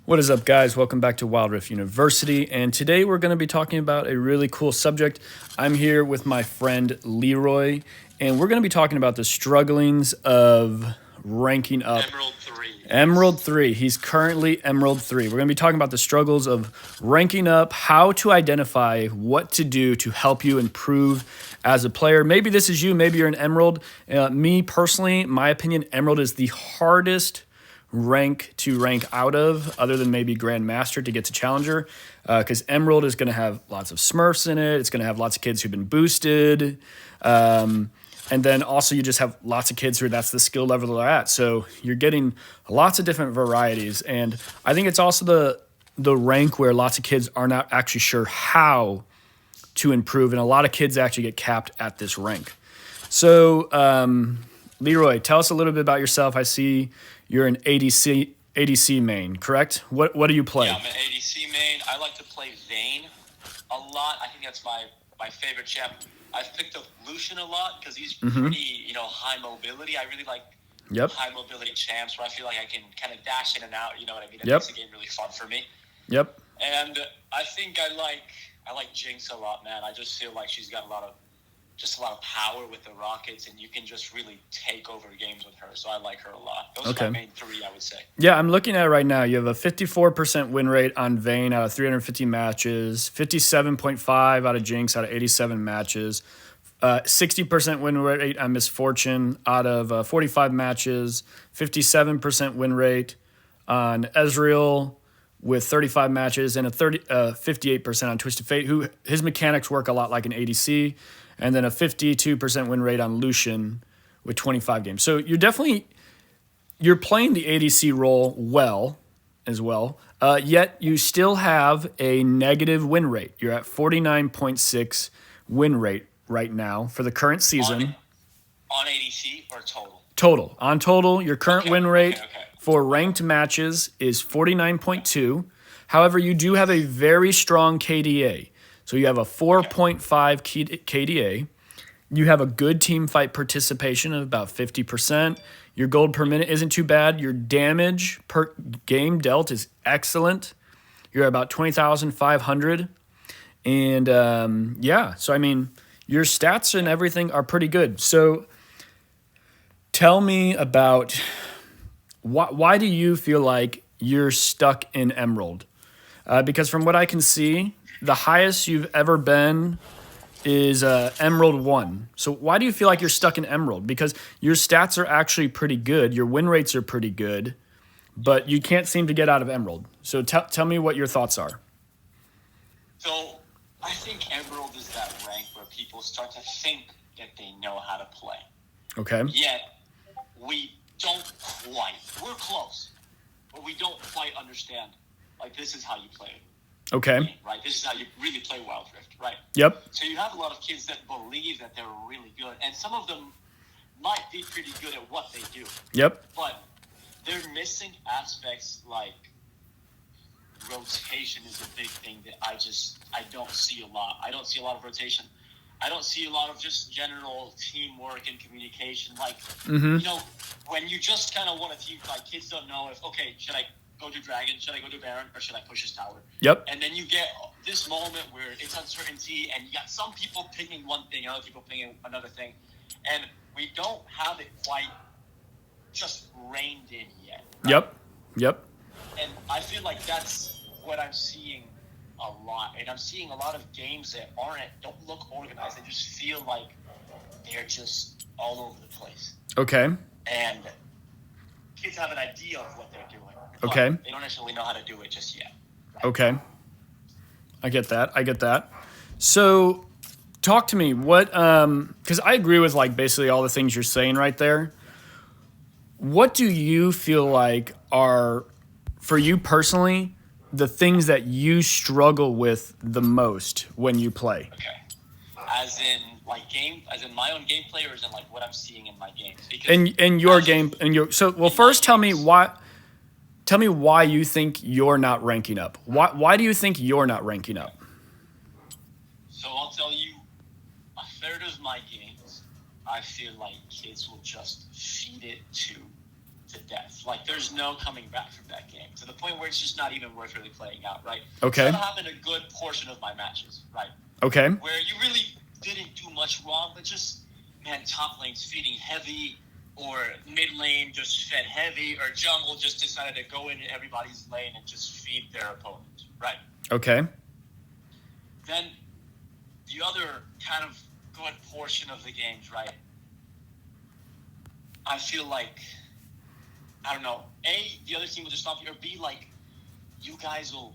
What is up, guys? Welcome back to Wild Rift University. And today we're going to be talking about a really cool subject. I'm here with my friend Leroy, and we're going to be talking about the strugglings of ranking up. Emerald 3. Emerald 3. He's currently Emerald 3. We're going to be talking about the struggles of ranking up, how to identify what to do to help you improve as a player. Maybe this is you. Maybe you're an Emerald. Me personally, my opinion, Emerald is the hardest rank to rank out of, other than maybe Grandmaster to get to Challenger, because Emerald is going to have lots of Smurfs in it. It's going to have lots of kids who've been boosted. And then also you just have lots of kids who that's the skill level they're at. So you're getting lots of different varieties. And I think it's also the rank where lots of kids are not actually sure how to improve. And a lot of kids actually get capped at this rank. So Leroy, tell us a little bit about yourself. I see you're an ADC main, correct? What do you play? Yeah, I'm an ADC main. I like to play Vayne a lot. I think that's my favorite champ. I've picked up Lucian a lot because he's pretty, high mobility. I really like high mobility champs where I feel like I can kind of dash in and out. You know what I mean? It makes the game really fun for me. Yep. And I think I like Jinx a lot, man. I just feel like she's got a lot of power with the Rockets, and you can just really take over games with her. So I like her a lot. Those are my main three, I would say. Yeah, I'm looking at it right now. You have a 54% win rate on Vayne out of 350 matches, 57.5 out of Jinx out of 87 matches, 60% win rate on Misfortune out of 45 matches, 57% win rate on Ezreal with 35 matches, and a 58% on Twisted Fate, who his mechanics work a lot like an ADC. And then a 52% win rate on Lucian with 25 games. So you're playing the ADC role well as well, yet you still have a negative win rate. You're at 49.6 win rate right now for the current season. On ADC or total? Total. On total, your current win rate for ranked matches is 49.2. However, you do have a very strong KDA. So you have a 4.5 KDA. You have a good team fight participation of about 50%. Your gold per minute isn't too bad. Your damage per game dealt is excellent. You're at about 20,500. And so I mean, your stats and everything are pretty good. So tell me about why do you feel like you're stuck in Emerald? Because from what I can see, the highest you've ever been is Emerald 1. So why do you feel like you're stuck in Emerald? Because your stats are actually pretty good. Your win rates are pretty good, but you can't seem to get out of Emerald. So tell me what your thoughts are. So I think Emerald is that rank where people start to think that they know how to play. Okay. Yet we don't quite. We're close, but we don't quite understand. Like, this is how you play it. Okay. Right? This is how you really play Wild Rift, right? Yep. So you have a lot of kids that believe that they're really good, and some of them might be pretty good at what they do. Yep. But they're missing aspects like rotation is a big thing that I don't see a lot. I don't see a lot of rotation. I don't see a lot of just general teamwork and communication. Like, when you just kind of want a team fight, kids don't know should I go to Dragon, should I go to Baron, or should I push his tower? Yep. And then you get this moment where it's uncertainty, and you got some people picking one thing, other people picking another thing, and we don't have it quite just reined in yet. Right? Yep. And I feel like that's what I'm seeing a lot, and I'm seeing a lot of games that don't look organized. They just feel like they're just all over the place. Okay. And kids have an idea of what they're doing. Okay. They don't necessarily know how to do it just yet. Right? Okay. I get that. So talk to me. What, because I agree with like basically all the things you're saying right there. What do you feel like are, for you personally, the things that you struggle with the most when you play? Okay. As in my own gameplay, or as in like what I'm seeing in my games? Because in your game, first tell me why you think you're not ranking up. Why do you think you're not ranking up? So I'll tell you, a third of my games, I feel like kids will just feed it to to death. Like, there's no coming back from that game, to the point where it's just not even worth really playing out, right? Okay. So that happened a good portion of my matches, right? Okay. Where you really didn't do much wrong, but just, man, top lane's feeding heavy, or mid lane just fed heavy, or jungle just decided to go into everybody's lane and just feed their opponent, right? Okay. Then the other kind of good portion of the games, right? I feel like, I don't know, A, the other team will just stop you, or B, like, you guys will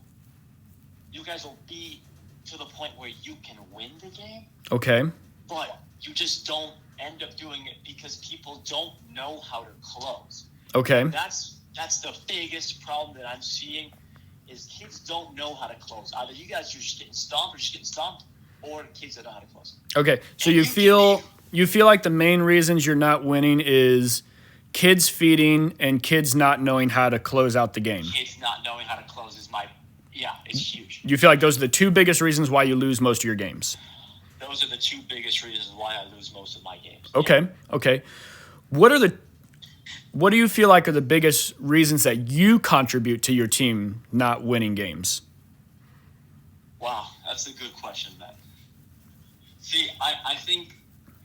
be to the point where you can win the game, Okay. but you just don't end up doing it because people don't know how to close. Okay. That's the biggest problem that I'm seeing, is kids don't know how to close. Either you guys are just getting stomped, or kids that know how to close. Okay. So And you feel like the main reasons you're not winning is kids feeding and kids not knowing how to close out the game. Kids not knowing how to close is it's huge. You feel like those are the two biggest reasons why you lose most of your games. Those are the two biggest reasons why I lose most of my games. Okay. Yeah. Okay. What do you feel like are the biggest reasons that you contribute to your team not winning games? Wow, that's a good question, man. See, I think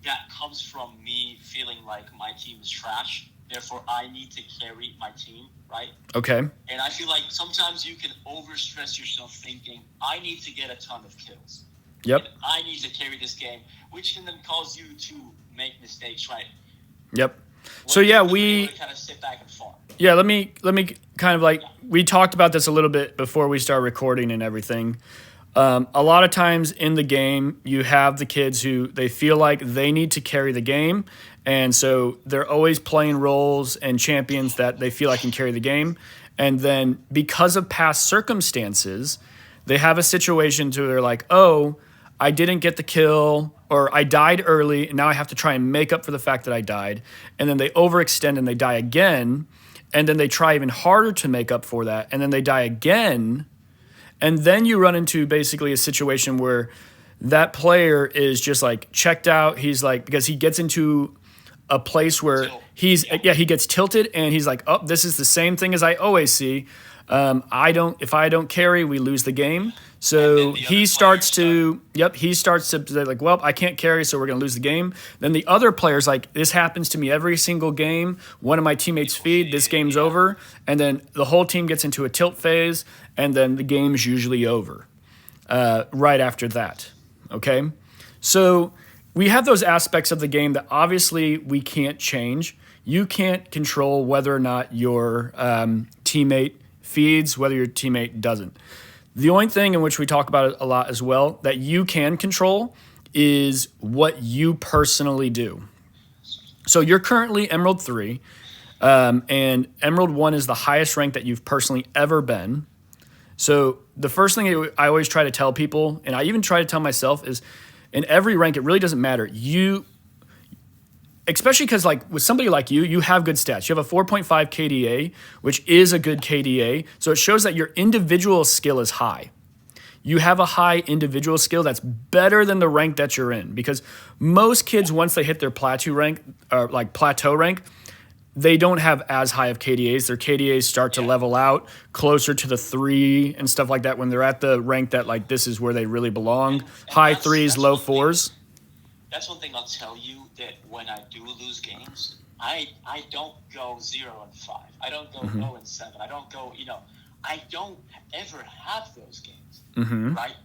that comes from me feeling like my team is trash. Therefore, I need to carry my team, right? Okay. And I feel like sometimes you can overstress yourself thinking, I need to get a ton of kills. Yep. And I need to carry this game, which can then cause you to make mistakes, right? Yep. So yeah, we kind of sit back and farm. Yeah, let me kind of like, we talked about this a little bit before we start recording and everything. A lot of times in the game, you have the kids who they feel like they need to carry the game, and so they're always playing roles and champions that they feel like can carry the game. And then because of past circumstances, they have a situation to where they're like, oh, I didn't get the kill, or I died early, and now I have to try and make up for the fact that I died. And then they overextend and they die again, and then they try even harder to make up for that, and then they die again. And then you run into basically a situation where that player is just like checked out. He's like, because he gets into a place where he gets tilted, and he's like, oh, this is the same thing as I always see. If I don't carry, we lose the game. So he starts to say like, well, I can't carry, so we're going to lose the game. Then the other player's like, this happens to me every single game. One of my teammates feed, this game's over. And then the whole team gets into a tilt phase, and then the game's usually over right after that. Okay? So we have those aspects of the game that obviously we can't change. You can't control whether or not your teammate feeds, whether your teammate doesn't. The only thing in which we talk about it a lot as well that you can control is what you personally do. So you're currently Emerald 3, and Emerald 1 is the highest rank that you've personally ever been. So the first thing I always try to tell people, and I even try to tell myself, is in every rank, it really doesn't matter. Especially because like with somebody like you have good stats. You have a 4.5 KDA, which is a good KDA. So it shows that your individual skill is high. You have a high individual skill that's better than the rank that you're in. Because most kids, once they hit their plateau rank, they don't have as high of KDAs. Their KDAs start to level out closer to the 3 and stuff like that when they're at the rank that like this is where they really belong. High 3s, low 4s. That's one thing I'll tell you, that when I do lose games, I don't go 0-5. I don't go 0-7. I don't go, I don't ever have those games, right?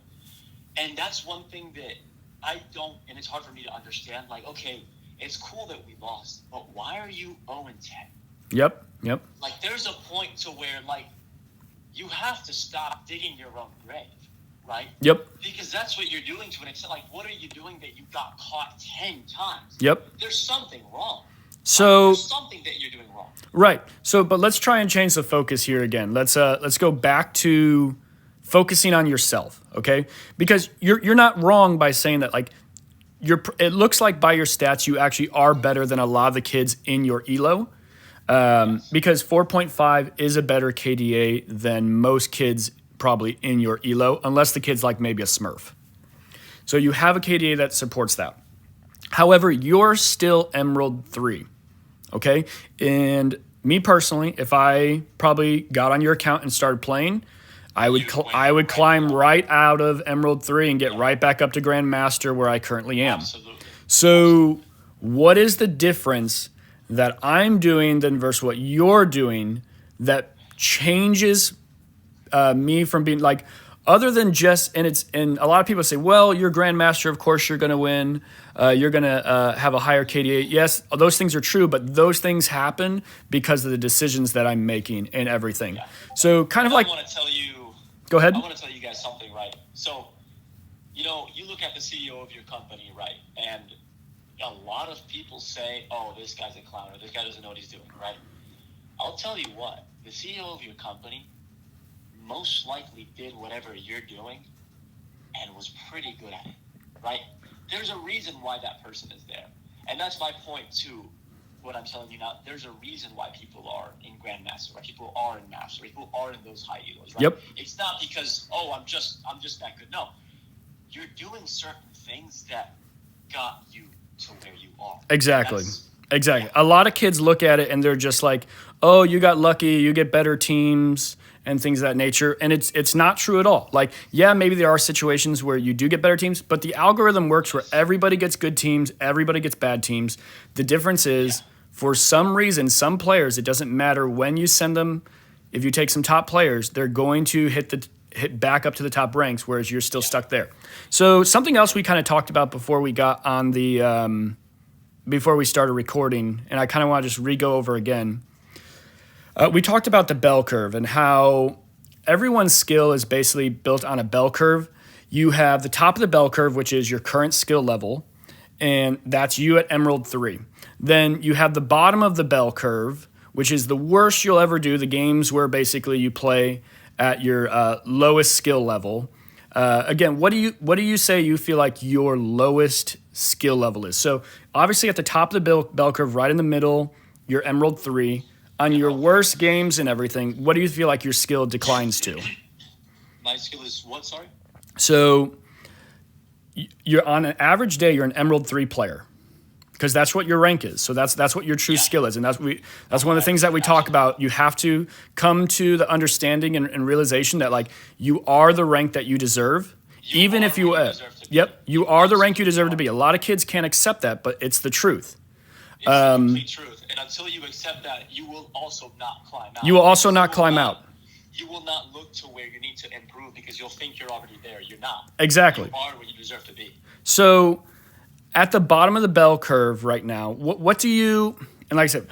And that's one thing that I don't, and it's hard for me to understand. Like, okay, it's cool that we lost, but why are you 0-10? Yep. Like, there's a point to where, like, you have to stop digging your own grave. Right? Yep. Because that's what you're doing to an extent. Like, what are you doing that you got caught 10 times? Yep. There's something wrong. So there's something that you're doing wrong. Right. So, but let's try and change the focus here again. Let's go back to focusing on yourself, okay? Because you're not wrong by saying that. Like, it looks like by your stats you actually are better than a lot of the kids in your elo. Because 4.5 is a better KDA than most kids probably in your elo, unless the kid's like maybe a Smurf. So you have a KDA that supports that. However, you're still Emerald 3, okay? And me personally, if I probably got on your account and started playing, I would climb right out of Emerald 3 and get right back up to Grandmaster where I currently am. Absolutely. So what is the difference that I'm doing than versus what you're doing that changes me from being like, other than just, and a lot of people say, well, you're Grandmaster, of course you're going to win. You're going to have a higher KDA. Yes, those things are true, but those things happen because of the decisions that I'm making and everything. Yeah. So kind of like, I want to tell you. Go ahead. I want to tell you guys something, right? So, you look at the CEO of your company, right? And a lot of people say, oh, this guy's a clown, or this guy doesn't know what he's doing, right? I'll tell you what, the CEO of your company most likely did whatever you're doing and was pretty good at it, right? There's a reason why that person is there. And that's my point to what I'm telling you now. There's a reason why people are in Grandmaster, why people are in Master, people are in those high elos, right? Yep. It's not because, oh, I'm just that good. No. You're doing certain things that got you to where you are. Exactly. Yeah. A lot of kids look at it and they're just like, oh, you got lucky, you get better teams and things of that nature. And it's not true at all. Like, yeah, maybe there are situations where you do get better teams, but the algorithm works where everybody gets good teams, everybody gets bad teams. The difference is, for some reason, some players, it doesn't matter when you send them, if you take some top players, they're going to hit back up to the top ranks, whereas you're still stuck there. So something else we kind of talked about before we got on the, before we started recording, and I kind of want to just re-go over again. We talked about the bell curve and how everyone's skill is basically built on a bell curve. You have the top of the bell curve, which is your current skill level, and that's you at Emerald 3. Then you have the bottom of the bell curve, which is the worst you'll ever do, the games where basically you play at your lowest skill level. Again, what do you say you feel like your lowest skill level is? So obviously at the top of the bell curve, right in the middle, you're Emerald 3. On your worst games and everything, what do you feel like your skill declines to? My skill is what, sorry? So you're on an average day, you're an Emerald 3 player, because that's what your rank is. So that's what your true skill is. And that's one of the things that we talk about. You have to come to the understanding and realization that, like, you are the rank that you deserve. Even if you you are the rank you deserve to be. A lot of kids can't accept that, but it's the truth. It's the complete truth. And until you accept that, you will also not climb out. You will also not climb out. You will not look to where you need to improve because you'll think you're already there. You're not. Exactly. You are where you deserve to be. So at the bottom of the bell curve right now, what do you, and like I said,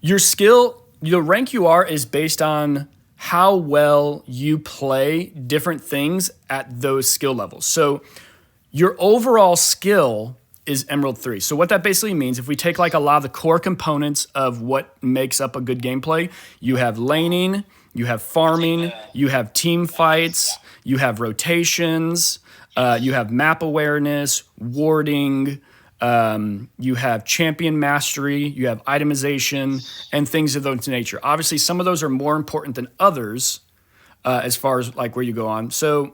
your skill, the rank you are is based on how well you play different things at those skill levels. So your overall skill is Emerald 3. So what that basically means, if we take like a lot of the core components of what makes up a good gameplay, you have laning, you have farming, you have team fights, you have rotations, you have map awareness, warding, you have champion mastery, you have itemization, and things of that nature. Obviously, some of those are more important than others as far as like where you go on. So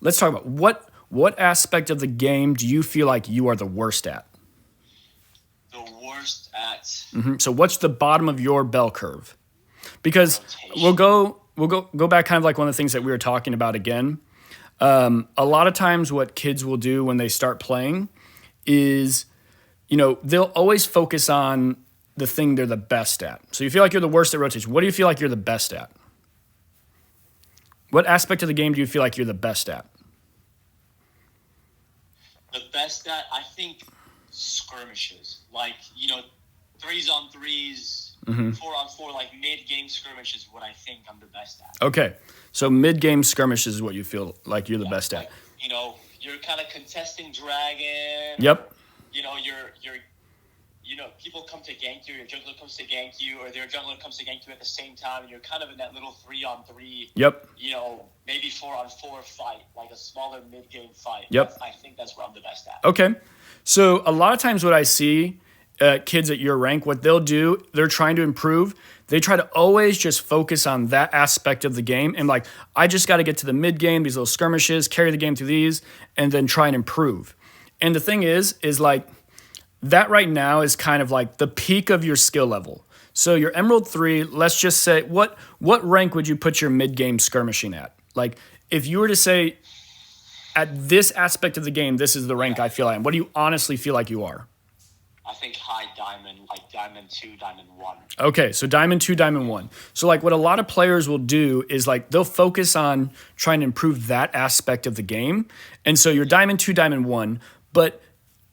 let's talk about what aspect of the game do you feel like you are the worst at? The worst at. Mm-hmm. So what's the bottom of your bell curve? Because rotation. we'll go back kind of like one of the things that we were talking about again. A lot of times what kids will do when they start playing is, they'll always focus on the thing they're the best at. So you feel like you're the worst at rotation. What do you feel like you're the best at? What aspect of the game do you feel like you're the best at? The best at, I think, skirmishes. Like, 3s-on-3s, 4-on-4, like mid-game skirmishes is what I think I'm the best at. Okay. So mid-game skirmishes is what you feel like you're the best at. You're kind of contesting dragon. Yep. People come to gank you, your jungler comes to gank you, or their jungler comes to gank you at the same time, and you're kind of in that little 3-on-3. Yep. Maybe 4-on-4 fight, like a smaller mid-game fight. Yep. I think that's where I'm the best at. Okay. So a lot of times what I see kids at your rank, what they'll do, they're trying to improve. They try to always just focus on that aspect of the game and like, I just got to get to the mid game, these little skirmishes, carry the game through these, and then try and improve. And the thing is like that right now is kind of like the peak of your skill level. So your Emerald 3, let's just say, what rank would you put your mid-game skirmishing at? Like, if you were to say, at this aspect of the game, this is the rank I feel I am, what do you honestly feel like you are? I think high diamond, like diamond 2, diamond 1. Okay, so diamond 2, diamond 1. So like what a lot of players will do is like they'll focus on trying to improve that aspect of the game. And so you're diamond 2, diamond 1, but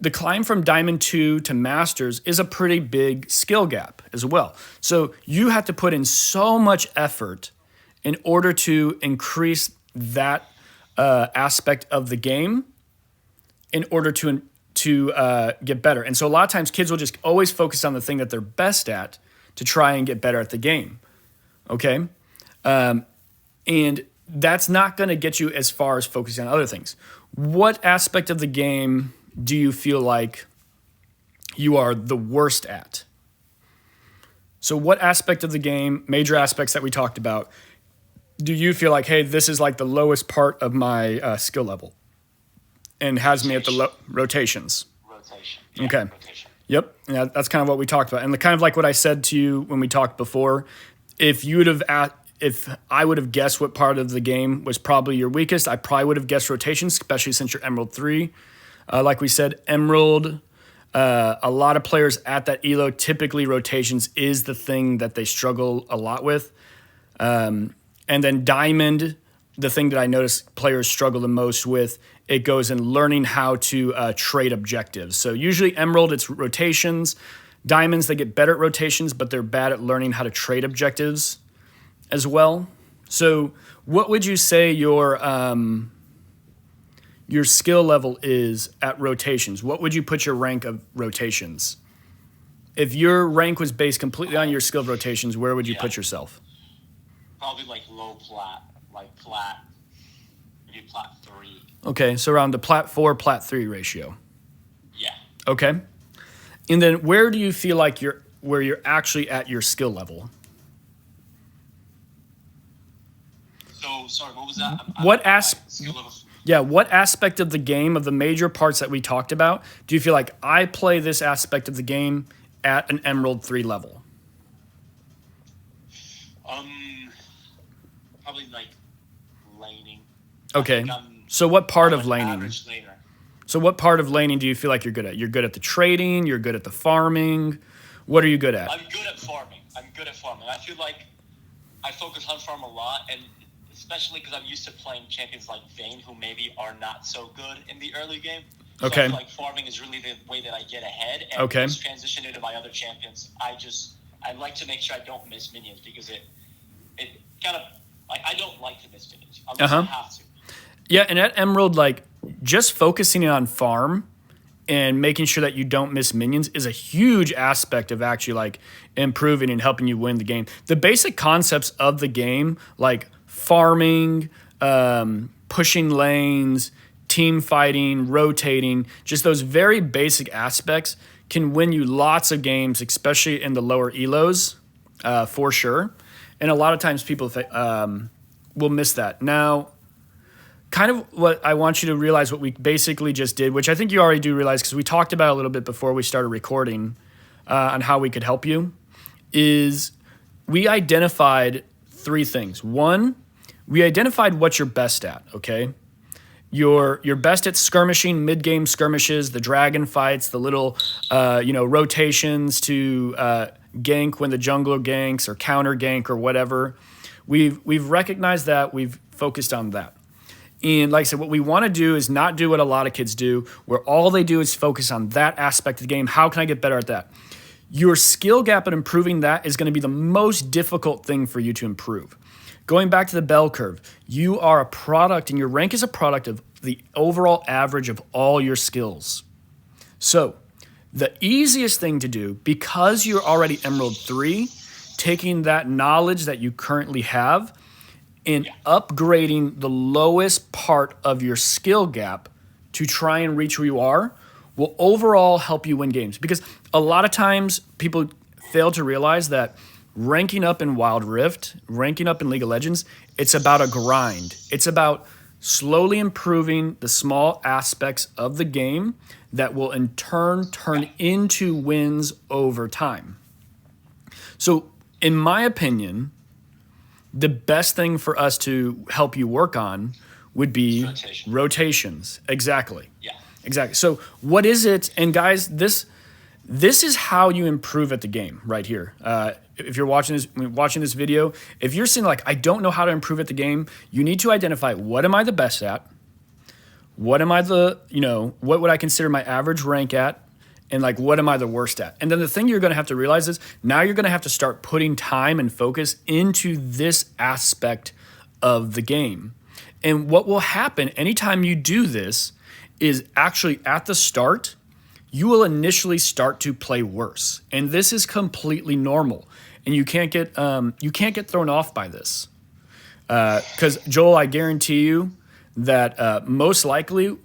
the climb from diamond 2 to masters is a pretty big skill gap as well. So you have to put in so much effort in order to increase that aspect of the game in order to get better. And so a lot of times kids will just always focus on the thing that they're best at to try and get better at the game. Okay? And that's not going to get you as far as focusing on other things. What aspect of the game do you feel like you are the worst at? So what aspect of the game, major aspects that we talked about, do you feel like, hey, this is like the lowest part of my skill level and has me at the rotations? Rotation. Yeah, Okay. rotation. Yep. Yeah, that's kind of what we talked about. And kind of like what I said to you when we talked before, if I would have guessed what part of the game was probably your weakest, I probably would have guessed rotations, especially since you're Emerald 3. Like we said, Emerald, a lot of players at that ELO, typically rotations is the thing that they struggle a lot with. And then Diamond, the thing that I notice players struggle the most with, it goes in learning how to trade objectives. So usually Emerald, it's rotations. Diamonds, they get better at rotations, but they're bad at learning how to trade objectives as well. So what would you say your skill level is at rotations? What would you put your rank of rotations? If your rank was based completely on your skill of rotations, where would you put yourself? Probably like low plat, like plat, maybe plat 3. Okay, so around the plat 4, plat 3 ratio. Yeah. Okay. And then where do you feel like you're actually at your skill level? So, sorry, what was that? What skill level? Yeah, what aspect of the game, of the major parts that we talked about, do you feel like I play this aspect of the game at an Emerald 3 level? Probably like laning. Okay. So what part of laning? Average laner. So what part of laning do you feel like you're good at? You're good at the trading, you're good at the farming. What are you good at? I'm good at farming. I feel like I focus on farm a lot, and especially because I'm used to playing champions like Vayne, who maybe are not so good in the early game. So Okay. I feel like farming is really the way that I get ahead, and Okay. just transition into my other champions. I like to make sure I don't miss minions, because it kind of, like, I don't like to miss minions unless I have to. Yeah, and at Emerald, like, just focusing on farm and making sure that you don't miss minions is a huge aspect of actually, like, improving and helping you win the game. The basic concepts of the game, like farming, pushing lanes, team fighting, rotating, just those very basic aspects can win you lots of games, especially in the lower elos, for sure. And a lot of times people will miss that. Now, kind of what I want you to realize, what we basically just did, which I think you already do realize because we talked about it a little bit before we started recording on how we could help you, is we identified 3 things. 1, we identified what you're best at, okay? You're best at skirmishing, mid-game skirmishes, the dragon fights, the little rotations to gank when the jungler ganks or counter gank or whatever. We've recognized that. We've focused on that. And like I said, what we want to do is not do what a lot of kids do, where all they do is focus on that aspect of the game. How can I get better at that? Your skill gap at improving that is going to be the most difficult thing for you to improve. Going back to the bell curve, you are a product, and your rank is a product of the overall average of all your skills. So the easiest thing to do, because you're already Emerald 3, taking that knowledge that you currently have and upgrading the lowest part of your skill gap to try and reach where you are, will overall help you win games. Because a lot of times people fail to realize that ranking up in Wild Rift, ranking up in League of Legends, it's about a grind. It's about slowly improving the small aspects of the game that will in turn into wins over time. So, in my opinion, the best thing for us to help you work on would be rotations. Exactly. Yeah. Exactly. So, what is it? And guys, this is how you improve at the game right here. If you're watching this video, if you're saying like, I don't know how to improve at the game, you need to identify, what am I the best at? What am I what would I consider my average rank at? And like, what am I the worst at? And then the thing you're going to have to realize is now you're going to have to start putting time and focus into this aspect of the game. And what will happen anytime you do this is actually at the start, you will initially start to play worse. And this is completely normal. And you can't get thrown off by this. Because Joel, I guarantee you that most likely,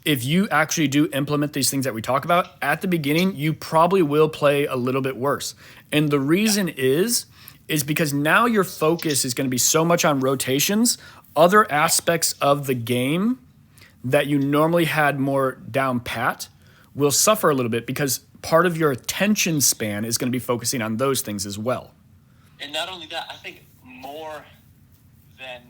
if you actually do implement these things that we talk about at the beginning, you probably will play a little bit worse. And the reason is because now your focus is going to be so much on rotations, other aspects of the game that you normally had more down pat will suffer a little bit because part of your attention span is going to be focusing on those things as well. And not only that, I think more than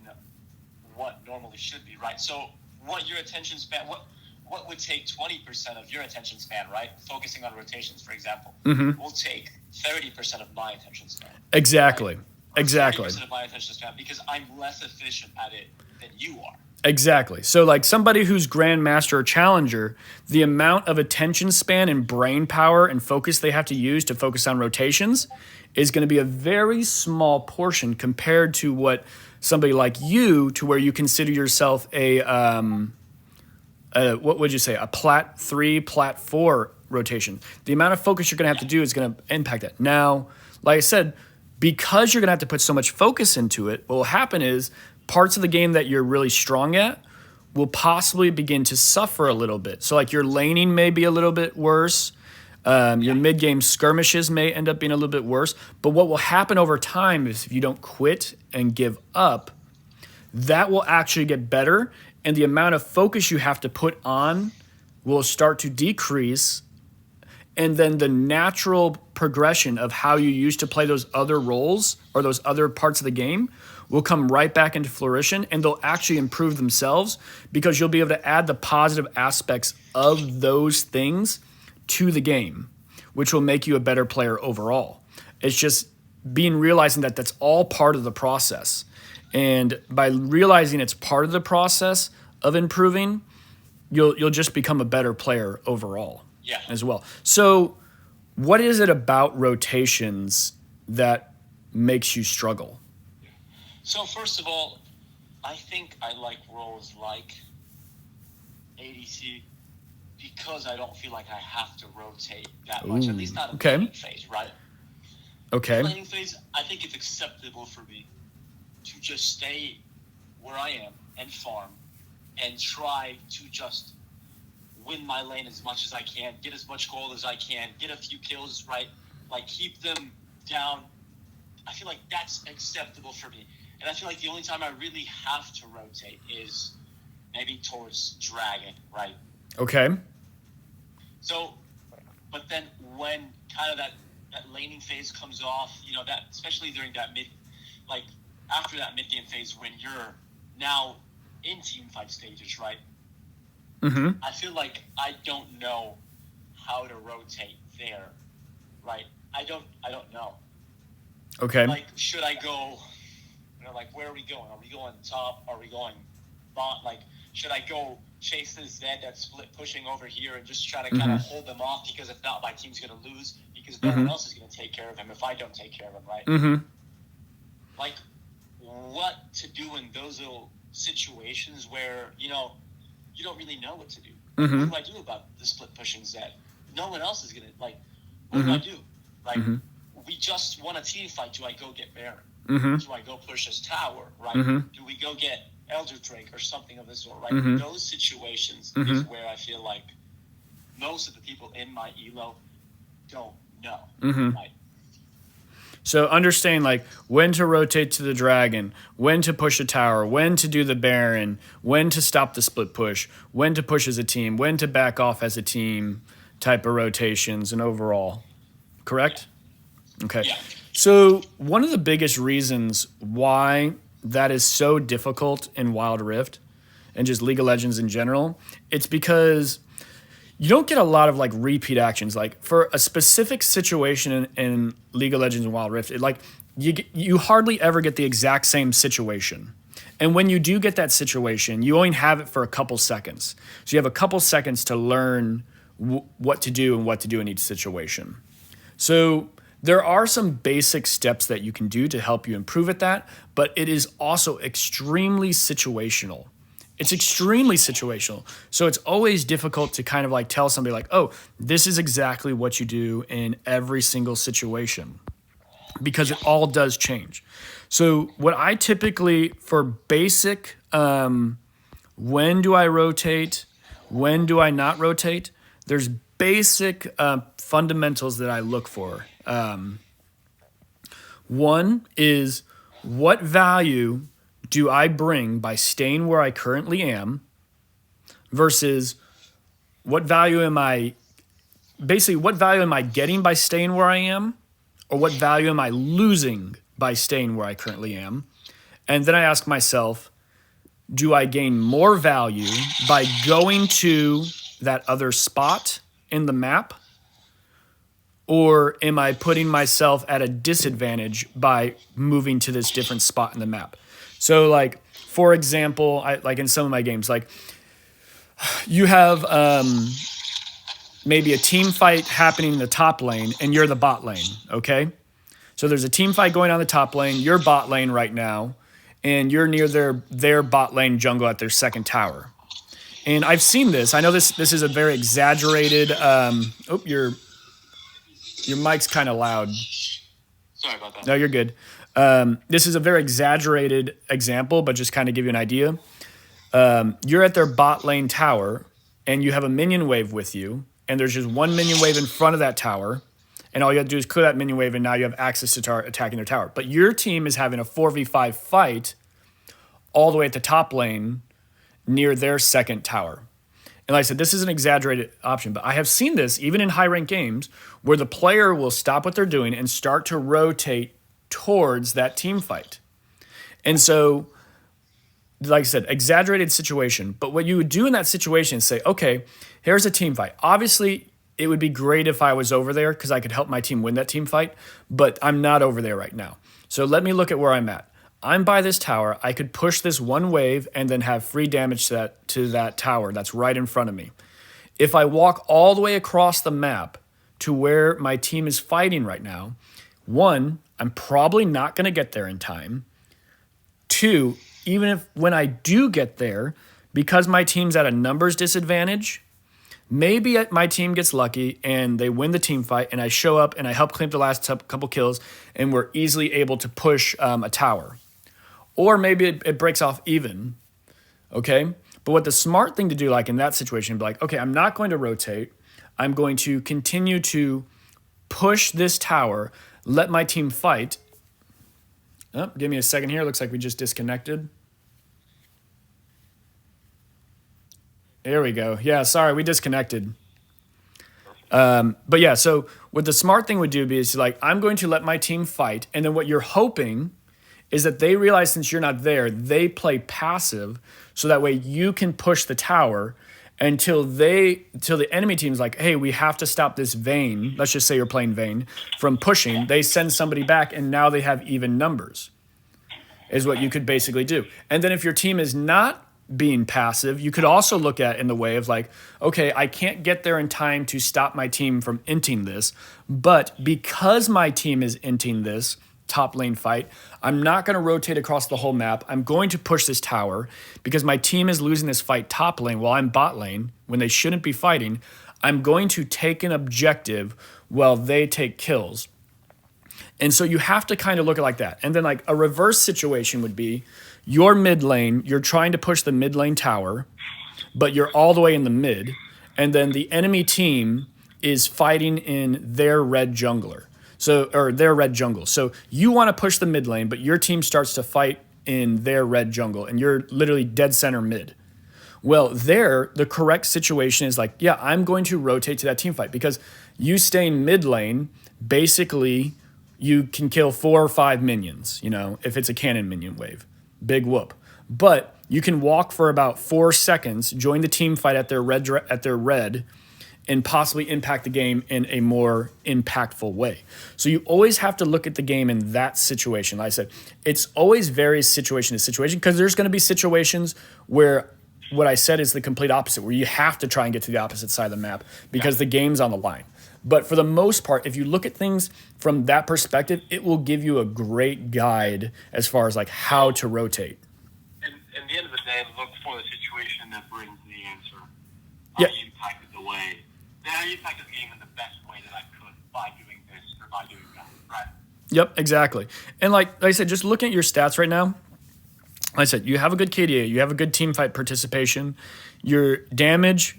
what normally should be, right? So what your attention span, what would take 20% of your attention span, right? Focusing on rotations, for example, will take 30% of my attention span. Exactly. Right? Exactly. 30% of my attention span because I'm less efficient at it than you are. Exactly. So like somebody who's grandmaster or challenger, the amount of attention span and brain power and focus they have to use to focus on rotations is going to be a very small portion compared to what somebody like you, to where you consider yourself what would you say, a plat 3, plat 4 rotation. The amount of focus you're going to have to do is going to impact that. Now, like I said, because you're going to have to put so much focus into it, what will happen is parts of the game that you're really strong at will possibly begin to suffer a little bit. So like your laning may be a little bit worse. Your mid-game skirmishes may end up being a little bit worse. But what will happen over time is if you don't quit and give up, that will actually get better. And the amount of focus you have to put on will start to decrease. And then the natural progression of how you used to play those other roles or those other parts of the game will come right back into fruition, and they'll actually improve themselves because you'll be able to add the positive aspects of those things to the game, which will make you a better player overall. It's just realizing that that's all part of the process. And by realizing it's part of the process of improving, you'll just become a better player overall as well. So what is it about rotations that makes you struggle? So first of all, I think I like roles like ADC because I don't feel like I have to rotate that much, at least not in the laning phase, right? Okay. In the laning phase, I think it's acceptable for me to just stay where I am and farm and try to just win my lane as much as I can, get as much gold as I can, get a few kills, right? Like keep them down. I feel like that's acceptable for me. And I feel like the only time I really have to rotate is maybe towards Dragon, right? Okay. So, but then when kind of that laning phase comes off, that especially during that after that mid-game phase when you're now in team fight stages, right? Mm-hmm. I feel like I don't know how to rotate there, right? I don't know. Okay. Like, should I go... where are we going? Are we going top? Are we going bot? Like, should I go chase this Zed that's split pushing over here and just try to kind of hold them off? Because if not, my team's going to lose because no one else is going to take care of him if I don't take care of him, right? Mm-hmm. Like, what to do in those little situations where, you don't really know what to do. Mm-hmm. What do I do about the split pushing Zed? No one else is going to, what do I do? Like, we just won a team fight. Do I go get Baron? Mm-hmm. Do I go push his tower, right? Mm-hmm. Do we go get Elder Drake or something of this sort, right? Mm-hmm. Those situations is where I feel like most of the people in my elo don't know. Mm-hmm. Right? So understand when to rotate to the Dragon, when to push a tower, when to do the Baron, when to stop the split push, when to push as a team, when to back off as a team type of rotations and overall. Correct? Okay. Yeah. So one of the biggest reasons why that is so difficult in Wild Rift and just League of Legends in general, it's because you don't get a lot of like repeat actions. Like for a specific situation in League of Legends and Wild Rift, you hardly ever get the exact same situation. And when you do get that situation, you only have it for a couple seconds. So you have a couple seconds to learn what to do and what to do in each situation. So there are some basic steps that you can do to help you improve at that, but it is also extremely situational. It's extremely situational. So it's always difficult to kind of like tell somebody like, oh, this is exactly what you do in every single situation, because it all does change. So what I typically, for basic, when do I rotate? When do I not rotate? There's basic fundamentals that I look for. One is, what value do I bring by staying where I currently am versus what value am I getting by staying where I am, or what value am I losing by staying where I currently am? And then I ask myself, do I gain more value by going to that other spot in the map? Or am I putting myself at a disadvantage by moving to this different spot in the map? So like, for example, like in some of my games, like you have maybe a team fight happening in the top lane and you're the bot lane, okay? So there's a team fight going on the top lane, you're bot lane right now, and you're near their bot lane jungle at their second tower. And I've seen this. I know this is a very exaggerated, your mic's kind of loud. Sorry about that. No, you're good. This is a very exaggerated example, but just kind of give you an idea. You're at their bot lane tower, and you have a minion wave with you, and there's just one minion wave in front of that tower, and all you have to do is clear that minion wave, and now you have access to attacking their tower. But your team is having a 4v5 fight all the way at the top lane near their second tower. And like I said, this is an exaggerated option, but I have seen this even in high-ranked games where the player will stop what they're doing and start to rotate towards that team fight. And so, like I said, exaggerated situation. But what you would do in that situation is say, okay, here's a team fight. Obviously, it would be great if I was over there because I could help my team win that team fight, but I'm not over there right now. So let me look at where I'm at. I'm by this tower. I could push this one wave and then have free damage to that tower that's right in front of me. If I walk all the way across the map to where my team is fighting right now, one, I'm probably not going to get there in time. Two, even if when I do get there, because my team's at a numbers disadvantage, maybe my team gets lucky and they win the team fight and I show up and I help clean up the last couple kills and we're easily able to push a tower. Or maybe it breaks off even, okay? But what the smart thing to do, like in that situation, be like, okay, I'm not going to rotate. I'm going to continue to push this tower, let my team fight. Oh, give me a second here. Looks like we just disconnected. There we go. Yeah, sorry, we disconnected. But yeah, so what the smart thing would do is like, I'm going to let my team fight. And then what you're hoping is that they realize since you're not there, they play passive. So that way you can push the tower until the enemy team's like, hey, we have to stop this Vayne. Let's just say you're playing Vayne from pushing. They send somebody back and now they have even numbers is what you could basically do. And then if your team is not being passive, you could also look at in the way of like, okay, I can't get there in time to stop my team from inting this, but because my team is inting this top lane fight, I'm not going to rotate across the whole map. I'm going to push this tower because my team is losing this fight top lane while I'm bot lane when they shouldn't be fighting. I'm going to take an objective while they take kills. And so you have to kind of look at it like that. And then like a reverse situation would be your mid lane, you're trying to push the mid lane tower, but you're all the way in the mid. And then the enemy team is fighting in their red jungler. Or their red jungle. So you want to push the mid lane, but your team starts to fight in their red jungle and you're literally dead center mid. Well, there, the correct situation is like, yeah, I'm going to rotate to that team fight because you staying mid lane basically you can kill 4 or 5 minions, if it's a cannon minion wave. Big whoop. But you can walk for about 4 seconds, join the team fight at their red, and possibly impact the game in a more impactful way. So you always have to look at the game in that situation. Like I said, it's always varies situation to situation, because there's going to be situations where what I said is the complete opposite, where you have to try and get to the opposite side of the map because the game's on the line. But for the most part, if you look at things from that perspective, it will give you a great guide as far as like how to rotate. And at the end of the day, look for the situation that brings the answer. Yeah. I impacted the way that I impacted the game in the best way that I could by doing this or by doing that. Right. Yep, exactly. And like I said, just looking at your stats right now, like I said, you have a good KDA, you have a good team fight participation, your damage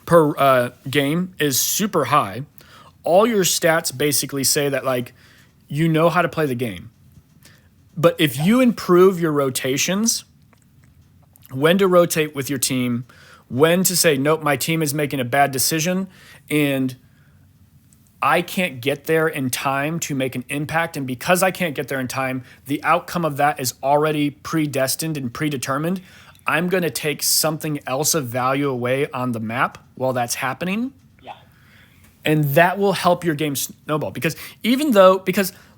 per game is super high. All your stats basically say that like you know how to play the game. But if you improve your rotations, when to rotate with your team, when to say, nope, my team is making a bad decision and I can't get there in time to make an impact. And because I can't get there in time, the outcome of that is already predestined and predetermined. I'm going to take something else of value away on the map while that's happening. Yeah. And that will help your game snowball. Because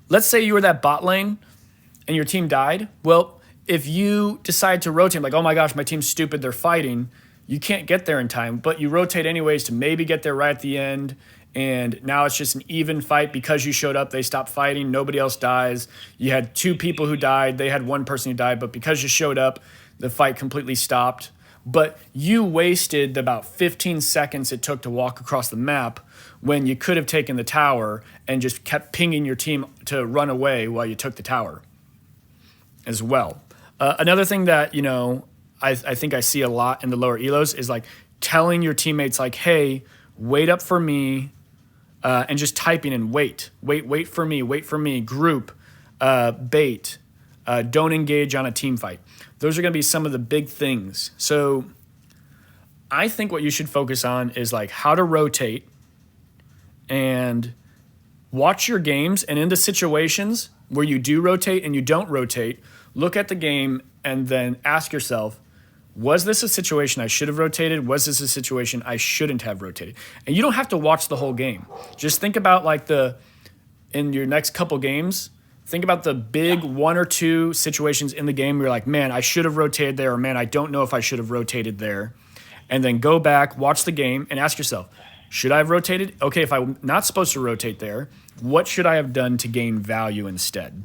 let's say you were that bot lane and your team died. Well, if you decide to rotate, like, oh my gosh, my team's stupid, they're fighting, you can't get there in time, but you rotate anyways to maybe get there right at the end. And now it's just an even fight because you showed up, they stopped fighting, nobody else dies. You had 2 people who died, they had 1 person who died, but because you showed up, the fight completely stopped. But you wasted about 15 seconds it took to walk across the map when you could have taken the tower and just kept pinging your team to run away while you took the tower as well. Another thing that, I think I see a lot in the lower elos is like telling your teammates like, hey, wait up for me, and just typing in wait for me, group, bait, don't engage on a team fight. Those are going to be some of the big things. So I think what you should focus on is like how to rotate and watch your games, and in the situations where you do rotate and you don't rotate, look at the game and then ask yourself, was this a situation I should have rotated? Was this a situation I shouldn't have rotated? And you don't have to watch the whole game. Just think about like in your next couple games, think about the big 1 or 2 situations in the game where you're like, man, I should have rotated there, or man, I don't know if I should have rotated there. And then go back, watch the game, and ask yourself, should I have rotated? Okay, if I'm not supposed to rotate there, what should I have done to gain value instead?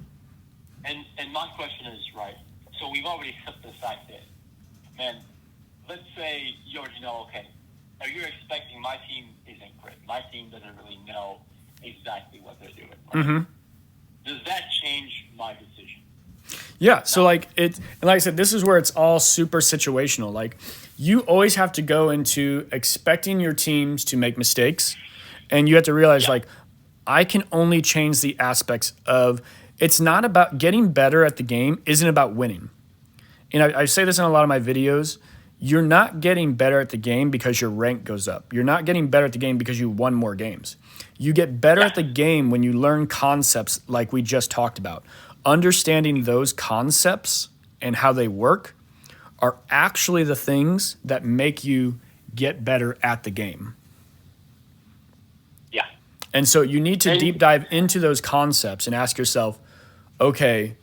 And my question is, right, so we've already set the fact that, man, let's say you already know, okay, are you expecting my team isn't great? My team doesn't really know exactly what they're doing. Right? Mm-hmm. Does that change my decision? Yeah, so like I said, this is where it's all super situational. Like you always have to go into expecting your teams to make mistakes, and you have to realize like I can only change the aspects of. It's not about getting better at the game. Isn't about winning. And I say this in a lot of my videos. You're not getting better at the game because your rank goes up. You're not getting better at the game because you won more games. You get better at the game when you learn concepts like we just talked about. Understanding those concepts and how they work are actually the things that make you get better at the game. Yeah. And so you need to deep dive into those concepts and ask yourself, okay,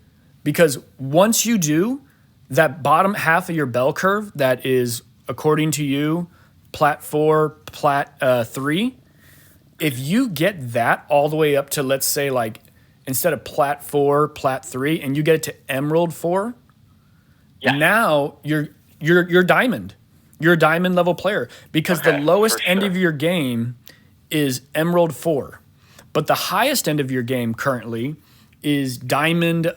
because once you do, that bottom half of your bell curve that is, according to you, plat 4, plat 3, if you get that all the way up to, let's say, like, instead of plat 4, plat 3, and you get it to emerald 4, now you're diamond. You're a diamond level player because the lowest end of your game is emerald 4. But the highest end of your game currently is diamond,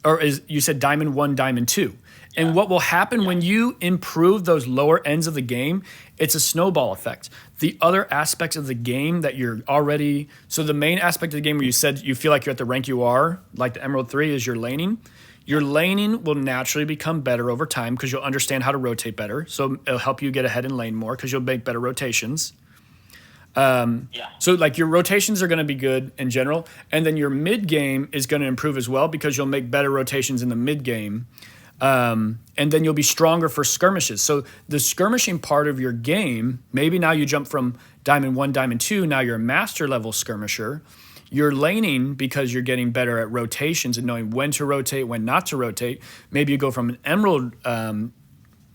or is you said diamond 1, diamond 2. And what will happen when you improve those lower ends of the game, it's a snowball effect. The other aspects of the game that you're already, so the main aspect of the game where you said you feel like you're at the rank you are, like the Emerald 3 is your laning. Your laning will naturally become better over time because you'll understand how to rotate better. So it'll help you get ahead in lane more because you'll make better rotations. So like your rotations are going to be good in general, and then your mid game is going to improve as well because you'll make better rotations in the mid game, and then you'll be stronger for skirmishes. So the skirmishing part of your game, maybe now you jump from Diamond 1, Diamond 2, now you're a master level skirmisher. You're laning because you're getting better at rotations and knowing when to rotate, when not to rotate. Maybe you go from an Emerald, an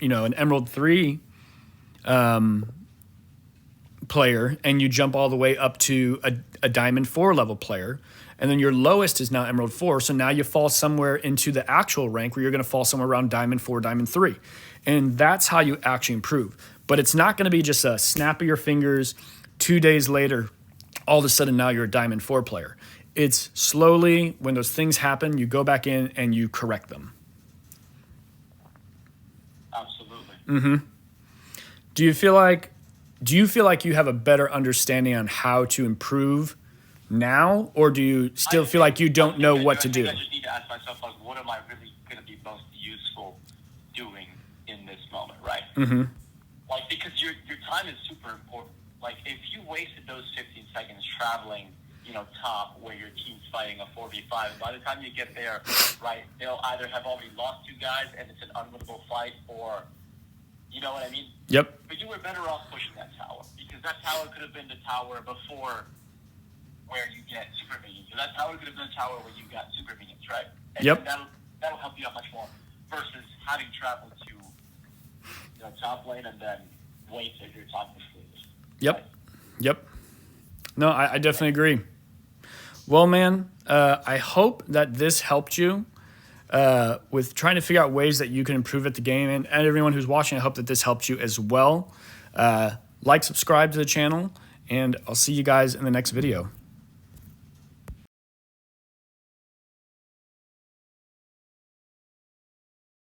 Emerald 3 player, and you jump all the way up to a Diamond 4 level player. And then your lowest is now Emerald 4. So now you fall somewhere into the actual rank where you're going to fall somewhere around Diamond 4, Diamond 3. And that's how you actually improve. But it's not going to be just a snap of your fingers, 2 days later, all of a sudden now you're a Diamond 4 player. It's slowly, when those things happen, you go back in and you correct them. Absolutely. Do you feel like you have a better understanding on how to improve now, or do you still feel like you don't know what to do? I just need to ask myself, like, what am I really going to be most useful doing in this moment, right? Like, because your time is super important. Like, if you wasted those 15 seconds traveling, top where your team's fighting a 4v5, and by the time you get there, right, they'll either have already lost 2 guys and it's an unwinnable fight, or, you know what I mean? Yep. But you were better off pushing that tower, because that tower could have been the tower before where you get super minions. So that tower could have been the tower where you got super minions, right? And Yep. That'll help you out much more versus having traveled to top lane and then wait till you're top of the list. Yep. Right? Yep. No, I definitely agree. Well, man, I hope that this helped you with trying to figure out ways that you can improve at the game. And everyone who's watching, I hope that this helped you as well. Like, subscribe to the channel, and I'll see you guys in the next video.